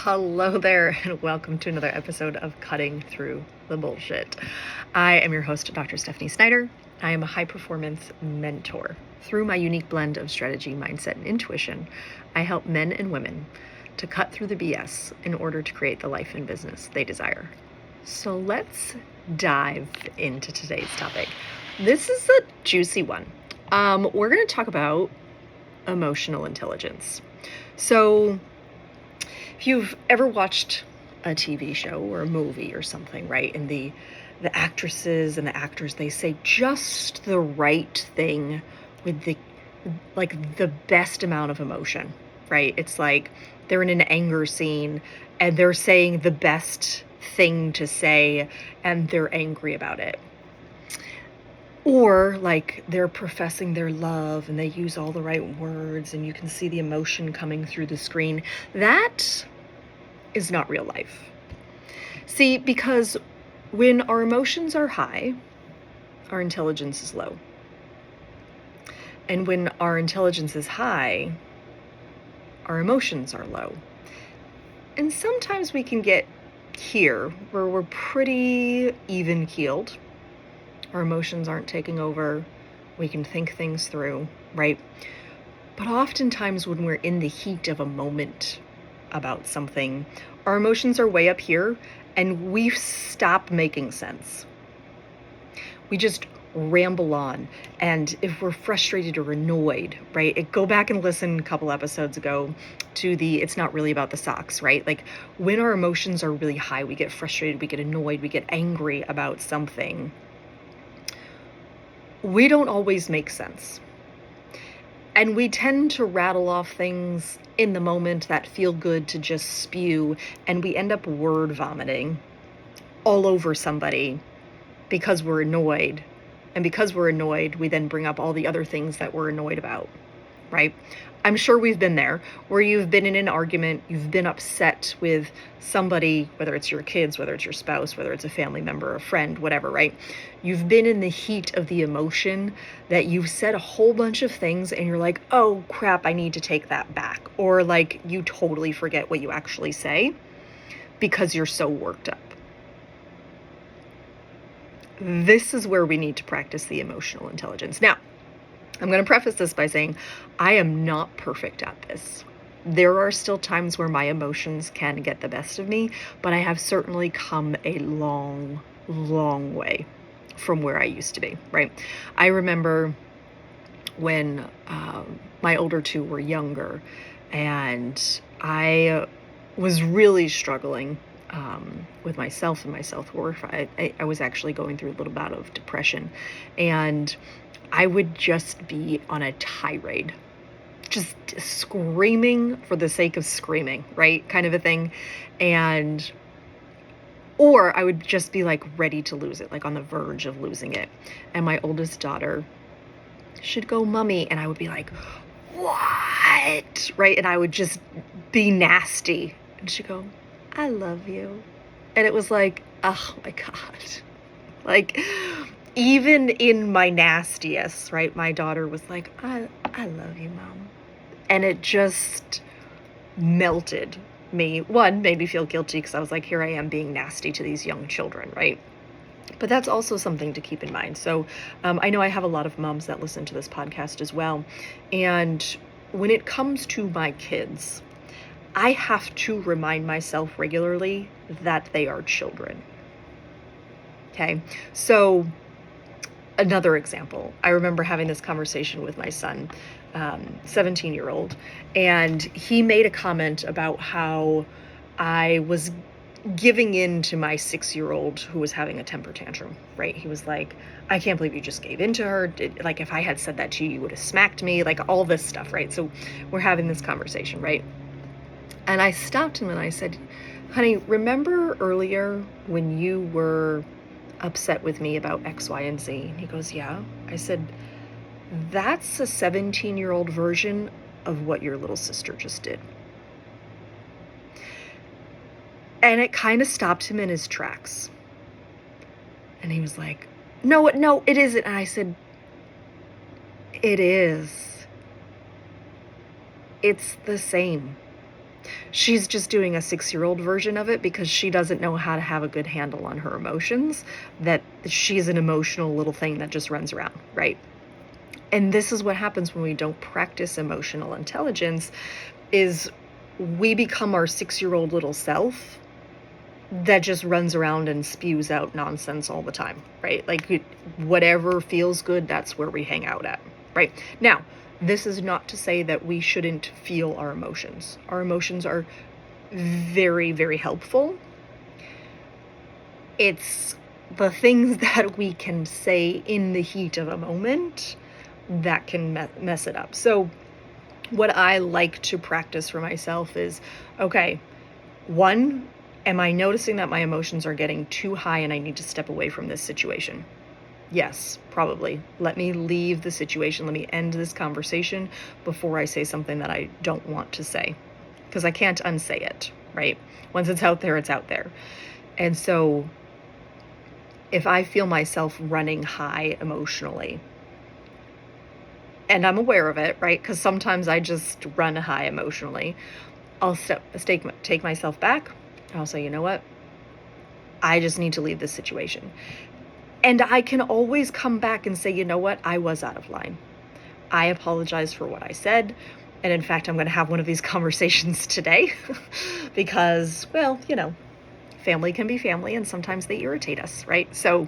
Hello there, and welcome to another episode of Cutting Through the Bullshit. I am your host, Dr. Stephanie Snyder. I am a high-performance mentor. Through my unique blend of strategy, mindset, and intuition, I help men and women to cut through the BS in order to create the life and business they desire. So let's dive into today's topic. This is a juicy one. We're going to talk about emotional intelligence. So if you've ever watched a TV show or a movie or something, right, and the actresses and the actors, they say just the right thing with the best amount of emotion, right? It's like they're in an anger scene and they're saying the best thing to say and they're angry about it. Or like they're professing their love and they use all the right words and you can see the emotion coming through the screen. That is not real life. See, because when our emotions are high, our intelligence is low. And when our intelligence is high, our emotions are low. And sometimes we can get here where we're pretty even-keeled. Our emotions aren't taking over. We can think things through, right? But oftentimes when we're in the heat of a moment about something, our emotions are way up here and we stop making sense. We just ramble on. And if we're frustrated or annoyed, right? Go back and listen a couple episodes ago to it's not really about the socks, right? Like when our emotions are really high, we get frustrated, we get annoyed, we get angry about something. We don't always make sense. And we tend to rattle off things in the moment that feel good to just spew, and we end up word vomiting all over somebody because we're annoyed. And because we're annoyed, we then bring up all the other things that we're annoyed about, right? I'm sure we've been there where you've been in an argument, you've been upset with somebody, whether it's your kids, whether it's your spouse, whether it's a family member, a friend, whatever, right? You've been in the heat of the emotion that you've said a whole bunch of things and you're like, oh crap, I need to take that back. Or like you totally forget what you actually say because you're so worked up. This is where we need to practice the emotional intelligence. Now, I'm going to preface this by saying I am not perfect at this. There are still times where my emotions can get the best of me, but I have certainly come a long, long way from where I used to be, right? I remember when my older two were younger and I was really struggling with myself and my self-worth. I was actually going through a little bout of depression, and I would just be on a tirade, just screaming for the sake of screaming, right? Kind of a thing. Or I would just be like ready to lose it, like on the verge of losing it. And my oldest daughter, she'd go, "Mommy," and I would be like, "What?" Right? And I would just be nasty. And she'd go, "I love you." And it was like, oh my God. Like, even in my nastiest, right, my daughter was like, I love you, Mom. And it just melted me. One, made me feel guilty because I was like, here I am being nasty to these young children, right? But that's also something to keep in mind. So I know I have a lot of moms that listen to this podcast as well. And when it comes to my kids, I have to remind myself regularly that they are children. Okay, so another example, I remember having this conversation with my son, 17-year-old, and he made a comment about how I was giving in to my 6-year-old who was having a temper tantrum, right? He was like, I can't believe you just gave in to her. Like, if I had said that to you, you would have smacked me, like all this stuff, right? So we're having this conversation, right? And I stopped him and I said, honey, remember earlier when you were upset with me about X, Y, and Z? And he goes, yeah. I said, that's a 17-year-old version of what your little sister just did. And it kind of stopped him in his tracks. And he was like, no, it isn't. And I said, it is. It's the same. She's just doing a 6-year-old version of it because she doesn't know how to have a good handle on her emotions, that she's an emotional little thing that just runs around, right? And this is what happens when we don't practice emotional intelligence, is we become our 6-year-old little self that just runs around and spews out nonsense all the time, right? Like whatever feels good, that's where we hang out at, right? Now, this is not to say that we shouldn't feel our emotions. Our emotions are very, very helpful. It's the things that we can say in the heat of a moment that can mess it up. So what I like to practice for myself is, okay, one, am I noticing that my emotions are getting too high and I need to step away from this situation? Yes, probably. Let me leave the situation. Let me end this conversation before I say something that I don't want to say, because I can't unsay it, right? Once it's out there, it's out there. And so if I feel myself running high emotionally, and I'm aware of it, right? Because sometimes I just run high emotionally. I'll take myself back. I'll say, you know what? I just need to leave this situation. And I can always come back and say, you know what? I was out of line. I apologize for what I said. And in fact, I'm going to have one of these conversations today because, well, family can be family and sometimes they irritate us, right? So,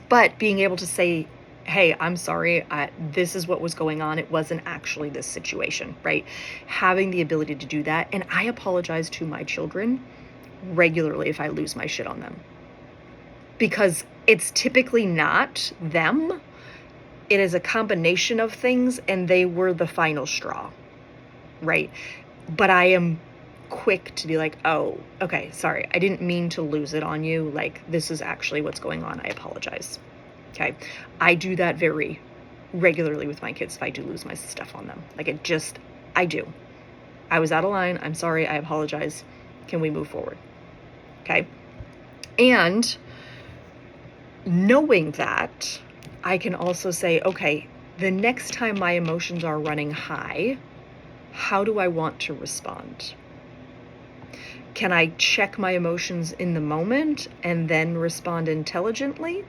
but being able to say, hey, I'm sorry, this is what was going on. It wasn't actually this situation, right? Having the ability to do that. And I apologize to my children regularly if I lose my shit on them, because it's typically not them. It is a combination of things, and they were the final straw, right? But I am quick to be like, oh, okay, sorry, I didn't mean to lose it on you. Like, this is actually what's going on. I apologize. Okay. I do that very regularly with my kids if I do lose my stuff on them. Like, I do. I was out of line. I'm sorry. I apologize. Can we move forward? Okay. And knowing that, I can also say, okay, the next time my emotions are running high, how do I want to respond? Can I check my emotions in the moment and then respond intelligently?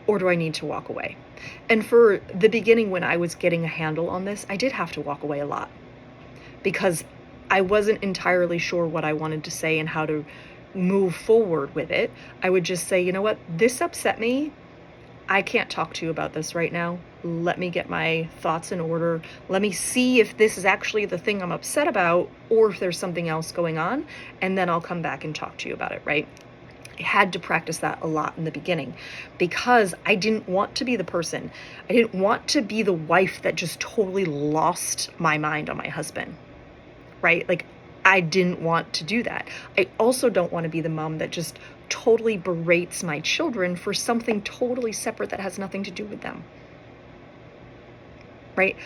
Or do I need to walk away? And for the beginning, when I was getting a handle on this, I did have to walk away a lot because I wasn't entirely sure what I wanted to say and how to move forward with it. I would just say, you know what, this upset me. I can't talk to you about this right now. Let me get my thoughts in order. Let me see if this is actually the thing I'm upset about or if there's something else going on. And then I'll come back and talk to you about it, right? I had to practice that a lot in the beginning because I didn't want to be the person. I didn't want to be the wife that just totally lost my mind on my husband, right? Like, I didn't want to do that. I also don't want to be the mom that just totally berates my children for something totally separate that has nothing to do with them, right?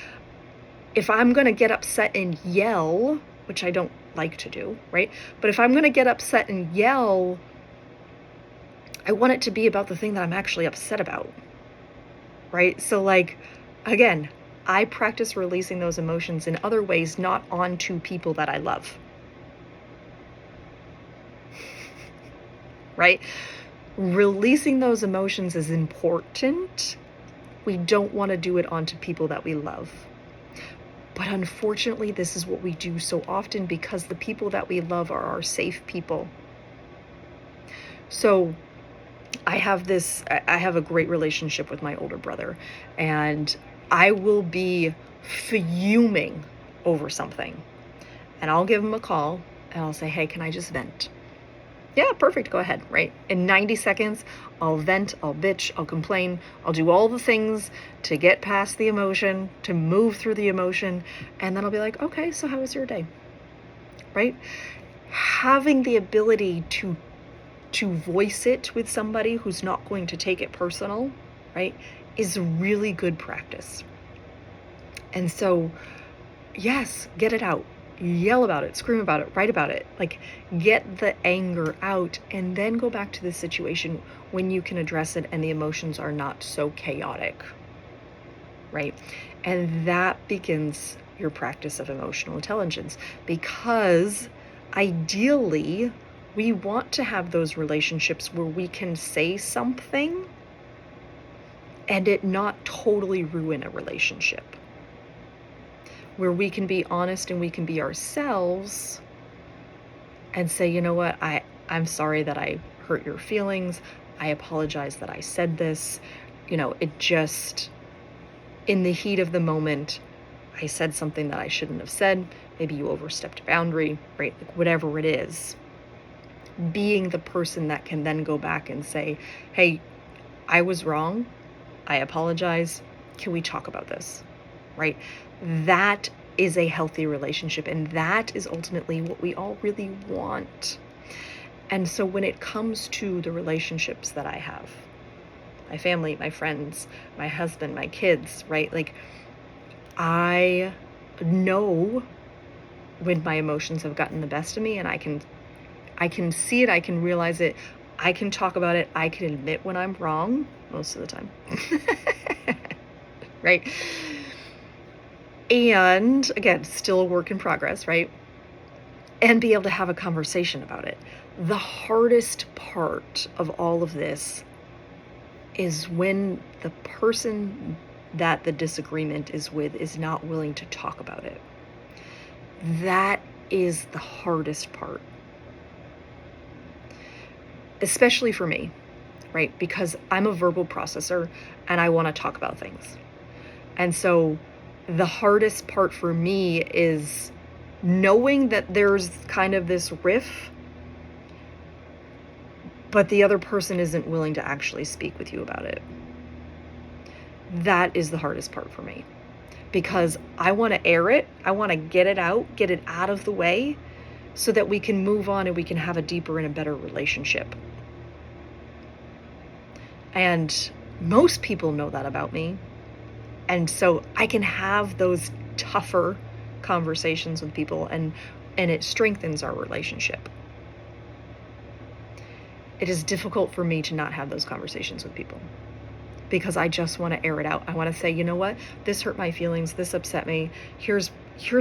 If I'm going to get upset and yell, which I don't like to do, right? But if I'm going to get upset and yell, I want it to be about the thing that I'm actually upset about, right? So, like, again, I practice releasing those emotions in other ways, not onto people that I love, right? Releasing those emotions is important. We don't want to do it onto people that we love. But unfortunately, this is what we do so often because the people that we love are our safe people. So I have a great relationship with my older brother, and I will be fuming over something. And I'll give him a call and I'll say, hey, can I just vent? Yeah, perfect. Go ahead, right? In 90 seconds, I'll vent, I'll bitch, I'll complain, I'll do all the things to get past the emotion, to move through the emotion, and then I'll be like, okay, so how was your day? Right? Having the ability to voice it with somebody who's not going to take it personal, right, is really good practice. And so, yes, get it out. Yell about it, scream about it, write about it, like get the anger out, and then go back to the situation when you can address it and the emotions are not so chaotic, right? And that begins your practice of emotional intelligence, because ideally we want to have those relationships where we can say something and it not totally ruin a relationship, where we can be honest and we can be ourselves and say, you know what, I'm sorry that I hurt your feelings. I apologize that I said this. It just, in the heat of the moment, I said something that I shouldn't have said. Maybe you overstepped a boundary, right? Like whatever it is. Being the person that can then go back and say, hey, I was wrong. I apologize. Can we talk about this? Right? That is a healthy relationship, and that is ultimately what we all really want. And so when it comes to the relationships that I have, my family, my friends, my husband, my kids, right? Like, I know when my emotions have gotten the best of me, and I can see it, I can realize it, I can talk about it, I can admit when I'm wrong most of the time. Right? And again, still a work in progress, right? And be able to have a conversation about it. The hardest part of all of this is when the person that the disagreement is with is not willing to talk about it. That is the hardest part. Especially for me, right? Because I'm a verbal processor and I want to talk about things. And so the hardest part for me is knowing that there's kind of this riff, but the other person isn't willing to actually speak with you about it. That is the hardest part for me, because I want to air it. I want to get it out of the way, so that we can move on and we can have a deeper and a better relationship. And most people know that about me. And so I can have those tougher conversations with people, and it strengthens our relationship. It is difficult for me to not have those conversations with people, because I just want to air it out. I want to say, you know what, this hurt my feelings, this upset me, here's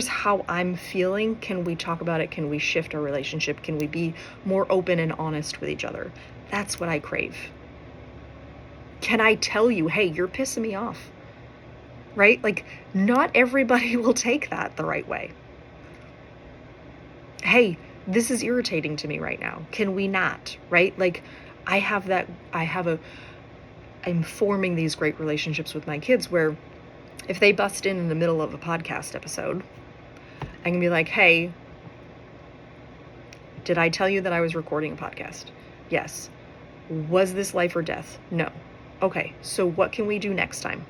how I'm feeling. Can we talk about it? Can we shift our relationship? Can we be more open and honest with each other? That's what I crave. Can I tell you, hey, you're pissing me off? Right? Like, not everybody will take that the right way. Hey, this is irritating to me right now. Can we not? Right? Like, I'm forming these great relationships with my kids where if they bust in the middle of a podcast episode, I can be like, hey, did I tell you that I was recording a podcast? Yes. Was this life or death? No. Okay, so what can we do next time?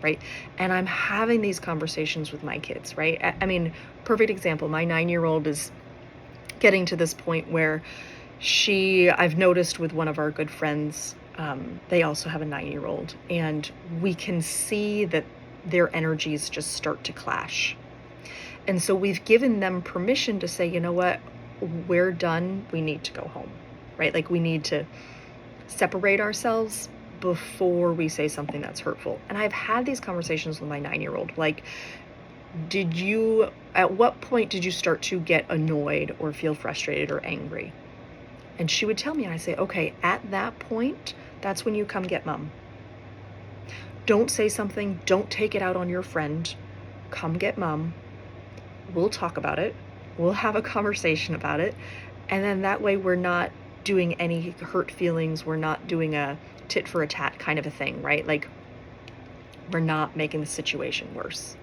Right? And I'm having these conversations with my kids, right? I mean, perfect example, my 9-year-old is getting to this point where I've noticed with one of our good friends, they also have a 9-year-old, and we can see that their energies just start to clash. And so we've given them permission to say, you know what, we're done, we need to go home, right? Like, we need to separate ourselves before we say something that's hurtful. And I've had these conversations with my 9-year-old, like, at what point did you start to get annoyed or feel frustrated or angry? And she would tell me, and I say, okay, at that point, that's when you come get mom. Don't say something, don't take it out on your friend. Come get mom. We'll talk about it. We'll have a conversation about it. And then that way we're not doing any hurt feelings. We're not doing a tit for a tat kind of a thing, right? Like, we're not making the situation worse.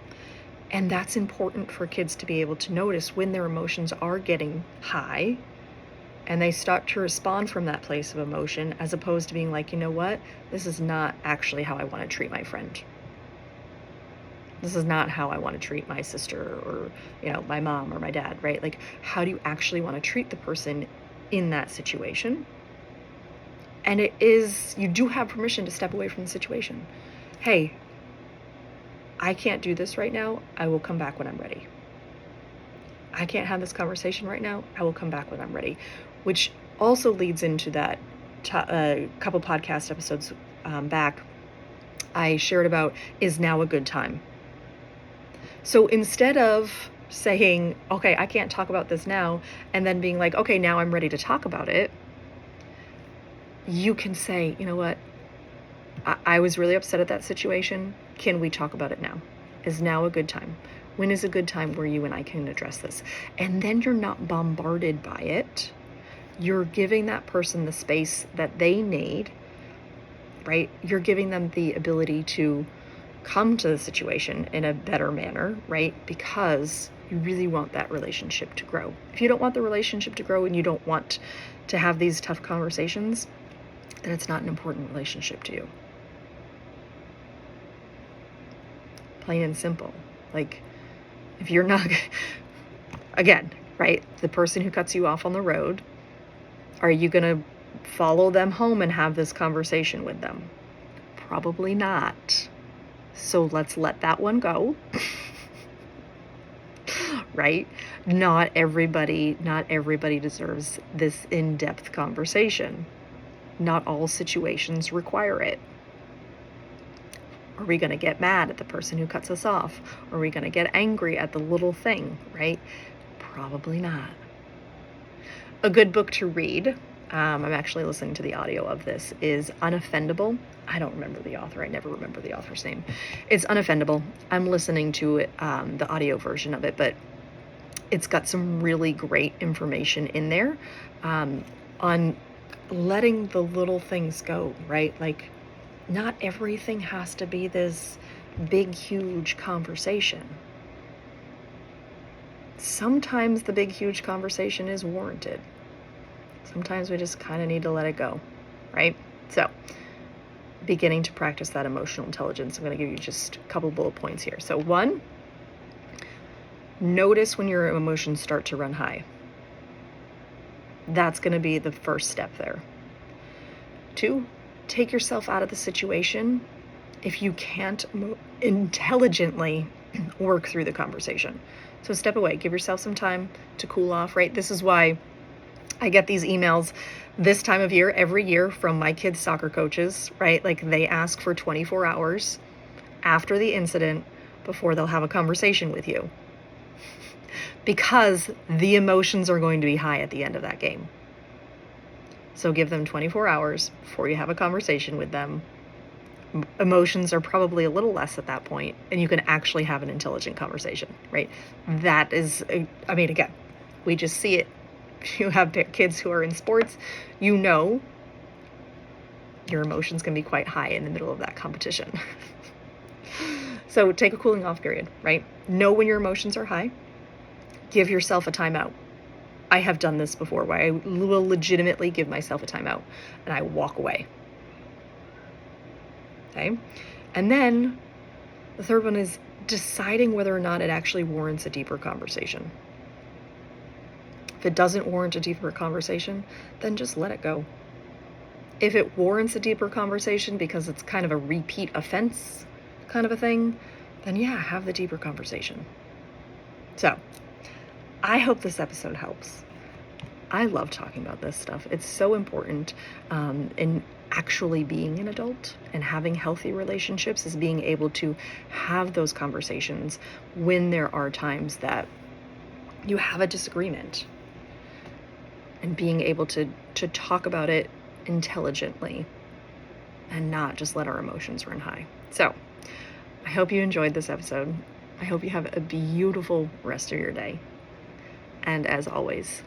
And that's important for kids to be able to notice when their emotions are getting high and they start to respond from that place of emotion, as opposed to being like, you know what, this is not actually how I want to treat my friend. This is not how I want to treat my sister or, my mom or my dad, right? Like, how do you actually want to treat the person in that situation? And you do have permission to step away from the situation. Hey, I can't do this right now. I will come back when I'm ready. I can't have this conversation right now. I will come back when I'm ready. Which also leads into that couple podcast episodes back, I shared about, is now a good time? So instead of saying, okay, I can't talk about this now, and then being like, okay, now I'm ready to talk about it, you can say, you know what, I was really upset at that situation. Can we talk about it now? Is now a good time? When is a good time where you and I can address this? And then you're not bombarded by it. You're giving that person the space that they need, right? You're giving them the ability to come to the situation in a better manner, right? Because you really want that relationship to grow. If you don't want the relationship to grow and you don't want to have these tough conversations, then it's not an important relationship to you. Plain and simple. Like, if you're not, again, right? The person who cuts you off on the road, are you going to follow them home and have this conversation with them? Probably not. So let's let that one go. Right? Not everybody deserves this in-depth conversation. Not all situations require it. Are we going to get mad at the person who cuts us off? Are we going to get angry at the little thing, right? Probably not. A good book to read, I'm actually listening to the audio of this, is Unoffendable. I don't remember the author. I never remember the author's name. It's Unoffendable. I'm listening to it, the audio version of it, but it's got some really great information in there on letting the little things go, right? Like, not everything has to be this big, huge conversation. Sometimes the big, huge conversation is warranted. Sometimes we just kind of need to let it go, right? So, beginning to practice that emotional intelligence. I'm going to give you just a couple bullet points here. So 1, notice when your emotions start to run high. That's going to be the first step there. 2, take yourself out of the situation if you can't intelligently work through the conversation. So step away, give yourself some time to cool off, right? This is why I get these emails this time of year, every year, from my kids' soccer coaches, right? Like, they ask for 24 hours after the incident before they'll have a conversation with you. Because the emotions are going to be high at the end of that game. So give them 24 hours before you have a conversation with them. Emotions are probably a little less at that point, and you can actually have an intelligent conversation, right? That is, I mean, again, we just see it. If you have kids who are in sports, you know your emotions can be quite high in the middle of that competition. So take a cooling off period, right? Know when your emotions are high. Give yourself a timeout. I have done this before where I will legitimately give myself a timeout and I walk away. Okay? And then the third one is deciding whether or not it actually warrants a deeper conversation. If it doesn't warrant a deeper conversation, then just let it go. If it warrants a deeper conversation because it's kind of a repeat offense kind of a thing, then yeah, have the deeper conversation. So, I hope this episode helps. I love talking about this stuff. It's so important in actually being an adult and having healthy relationships, is being able to have those conversations when there are times that you have a disagreement, and being able to talk about it intelligently and not just let our emotions run high. So I hope you enjoyed this episode. I hope you have a beautiful rest of your day. And as always,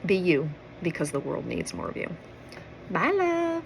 be you, because the world needs more of you. Bye, love.